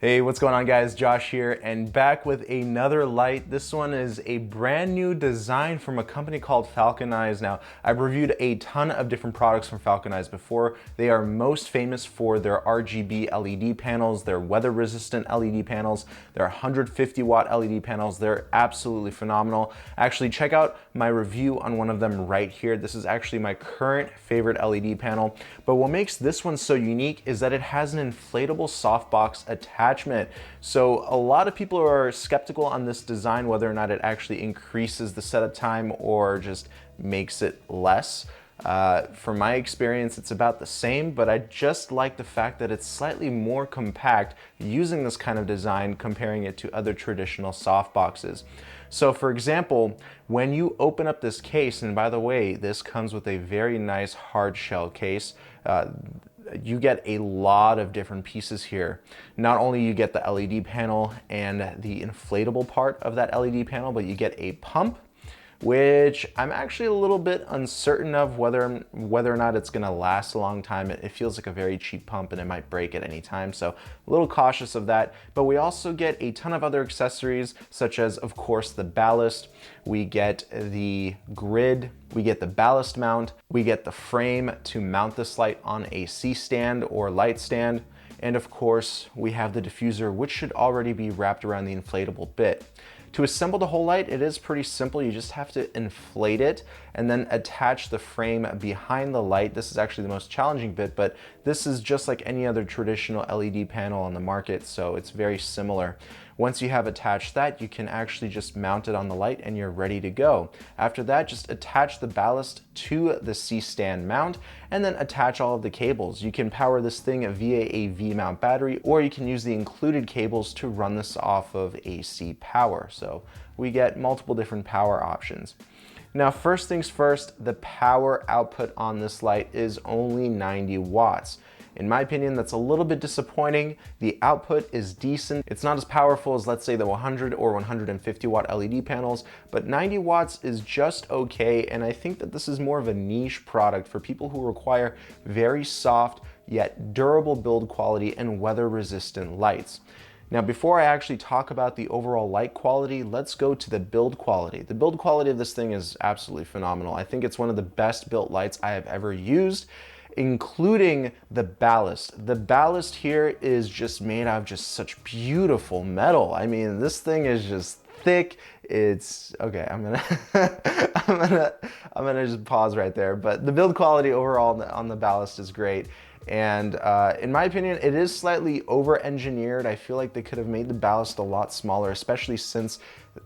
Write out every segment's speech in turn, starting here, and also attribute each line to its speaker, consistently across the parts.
Speaker 1: Hey, what's going on guys? Josh here and back with another light. This one is a brand new design from a company called Falconize. Now, I've reviewed a ton of different products from Falconize before. They are most famous for their RGB LED panels, their weather resistant LED panels, their 150 watt LED panels. They're absolutely phenomenal. Actually, check out my review on one of them right here. This is actually my current favorite LED panel. But what makes this one so unique is that it has an inflatable softbox attachment. So a lot of people are skeptical on this design, whether or not it actually increases the setup time or just makes it less. From my experience, it's about the same, but I just like the fact that it's slightly more compact using this kind of design, comparing it to other traditional softboxes. So for example, when you open up this case, and by the way, this comes with a very nice hard shell case, you get a lot of different pieces here. Not only you get the LED panel and the inflatable part of that LED panel, but you get a pump, which I'm actually a little bit uncertain of whether or not it's gonna last a long time. It feels like a very cheap pump and it might break at any time, so a little cautious of that. But we also get a ton of other accessories, such as, of course, the ballast. We get the grid, we get the ballast mount, we get the frame to mount this light on a C-stand or light stand, and of course, we have the diffuser, which should already be wrapped around the inflatable bit. To assemble the whole light, it is pretty simple. You just have to inflate it and then attach the frame behind the light. This is actually the most challenging bit, but this is just like any other traditional LED panel on the market, so it's very similar. Once you have attached that, you can actually just mount it on the light and you're ready to go. After that, just attach the ballast to the C-stand mount and then attach all of the cables. You can power this thing via a V-mount battery, or you can use the included cables to run this off of AC power. So we get multiple different power options. Now, first things first, the power output on this light is only 90 watts. In my opinion, that's a little bit disappointing. The output is decent. It's not as powerful as, let's say, the 100 or 150 watt LED panels, but 90 watts is just okay. And I think that this is more of a niche product for people who require very soft yet durable build quality and weather resistant lights. Now, before I actually talk about the overall light quality, let's go to the build quality. The build quality of this thing is absolutely phenomenal. I think it's one of the best built lights I have ever used, including the ballast. The ballast here is just made out of just such beautiful metal. I mean, this thing is just thick. It's okay. I'm gonna just pause right there. But the build quality overall on the ballast is great. And in my opinion, it is slightly over-engineered. I feel like they could have made the ballast a lot smaller, especially since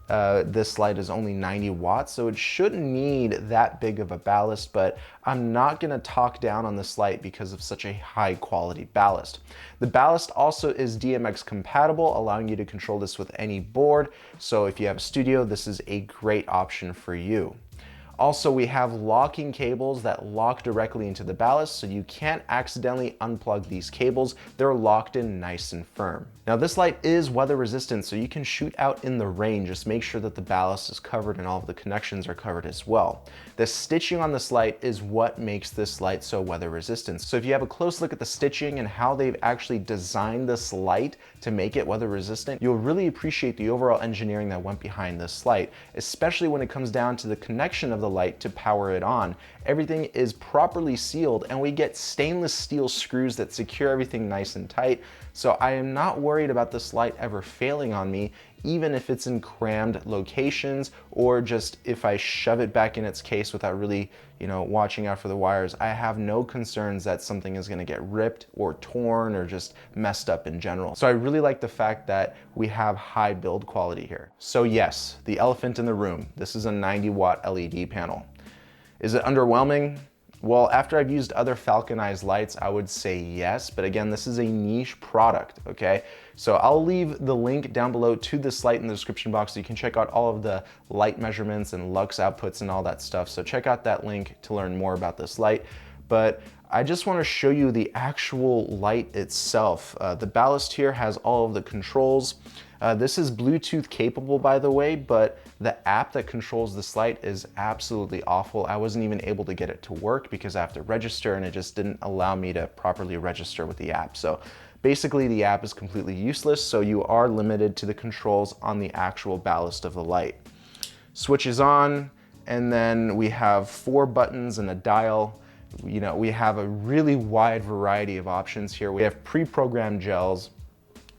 Speaker 1: this light is only 90 watts, so it shouldn't need that big of a ballast, but I'm not gonna talk down on this light because of such a high quality ballast. The ballast also is DMX compatible, allowing you to control this with any board. So if you have a studio, this is a great option for you. Also, we have locking cables that lock directly into the ballast, so you can't accidentally unplug these cables. They're locked in nice and firm. Now, this light is weather resistant, so you can shoot out in the rain. Just make sure that the ballast is covered and all of the connections are covered as well. The stitching on this light is what makes this light so weather resistant. So if you have a close look at the stitching and how they've actually designed this light to make it weather resistant, you'll really appreciate the overall engineering that went behind this light, especially when it comes down to the connection of the light to power it on. Everything is properly sealed and we get stainless steel screws that secure everything nice and tight. So I am not worried about this light ever failing on me, even if it's in crammed locations or just if I shove it back in its case without really, watching out for the wires. I have no concerns that something is gonna get ripped or torn or just messed up in general. So I really like the fact that we have high build quality here. So yes, the elephant in the room, this is a 90 watt LED panel. Is it underwhelming? Well, after I've used other Falconize lights, I would say yes, but again, this is a niche product, okay? So I'll leave the link down below to this light in the description box so you can check out all of the light measurements and lux outputs and all that stuff. So check out that link to learn more about this light. But I just want to show you the actual light itself. The ballast here has all of the controls. This is Bluetooth capable, by the way, but the app that controls this light is absolutely awful. I wasn't even able to get it to work because I have to register and it just didn't allow me to properly register with the app. So Basically, the app is completely useless, so you are limited to the controls on the actual ballast of the light. Switch is on, and then we have 4 buttons and a dial. You know, we have a really wide variety of options here. We have pre-programmed gels,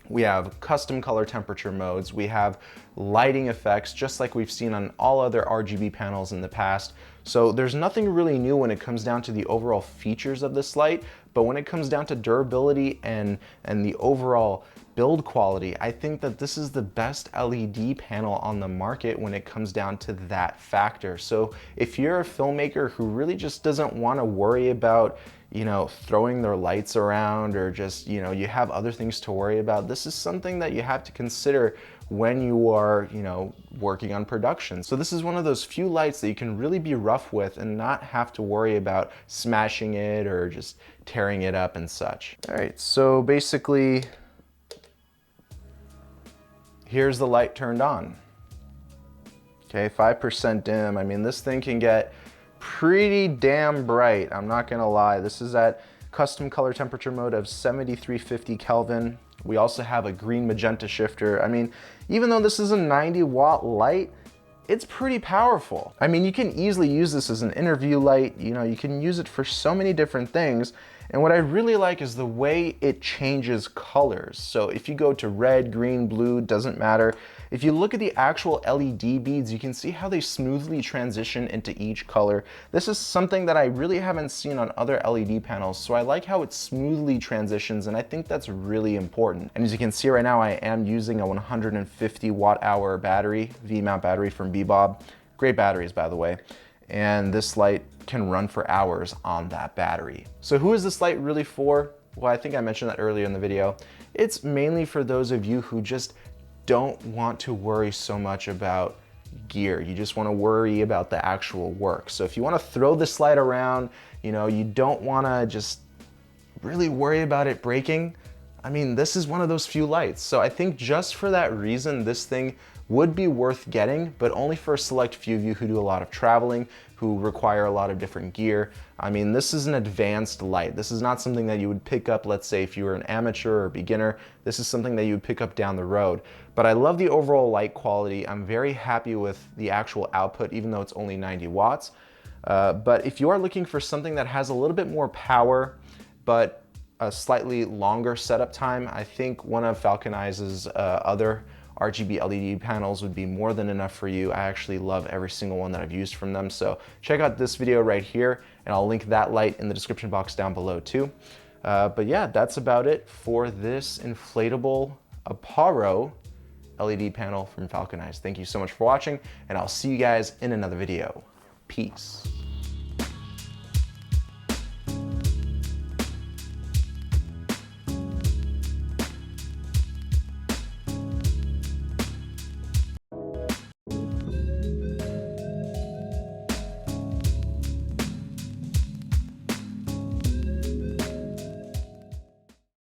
Speaker 1: we have custom color temperature modes, we have lighting effects, just like we've seen on all other RGB panels in the past. So there's nothing really new when it comes down to the overall features of this light, but when it comes down to durability and the overall build quality, I think that this is the best LED panel on the market when it comes down to that factor. So if you're a filmmaker who really just doesn't want to worry about, you know, throwing their lights around, or just, you know, you have other things to worry about, this is something that you have to consider when you are, you know, working on production. So this is one of those few lights that you can really be rough with and not have to worry about smashing it or just tearing it up and such. All right, so basically, here's the light turned on. Okay, 5% dim. I mean, this thing can get pretty damn bright, I'm not gonna lie. This is at custom color temperature mode of 7350 Kelvin. We also have a green magenta shifter. I mean, even though this is a 90-watt light, it's pretty powerful. I mean, you can easily use this as an interview light. You know, you can use it for so many different things. And what I really like is the way it changes colors. So if you go to red, green, blue, doesn't matter. If you look at the actual LED beads, you can see how they smoothly transition into each color. This is something that I really haven't seen on other LED panels, so I like how it smoothly transitions, and I think that's really important. And as you can see right now, I am using a 150 watt-hour battery, V-mount battery from Bebob. Great batteries, by the way. And this light can run for hours on that battery. So who is this light really for? Well, I think I mentioned that earlier in the video. It's mainly for those of you who just don't want to worry so much about gear. You just want to worry about the actual work. So if you want to throw this light around, you know, you don't want to just really worry about it breaking, I mean, this is one of those few lights. So I think just for that reason, this thing would be worth getting, but only for a select few of you who do a lot of traveling, who require a lot of different gear. I mean, this is an advanced light. This is not something that you would pick up, let's say, if you were an amateur or beginner. This is something that you would pick up down the road. But I love the overall light quality. I'm very happy with the actual output, even though it's only 90 watts. But if you are looking for something that has a little bit more power, but a slightly longer setup time, I think one of Falconize's other RGB LED panels would be more than enough for you. I actually love every single one that I've used from them. So check out this video right here, and I'll link that light in the description box down below too. But yeah, that's about it for this inflatable Aparo LED panel from Falconize. Thank you so much for watching, and I'll see you guys in another video. Peace.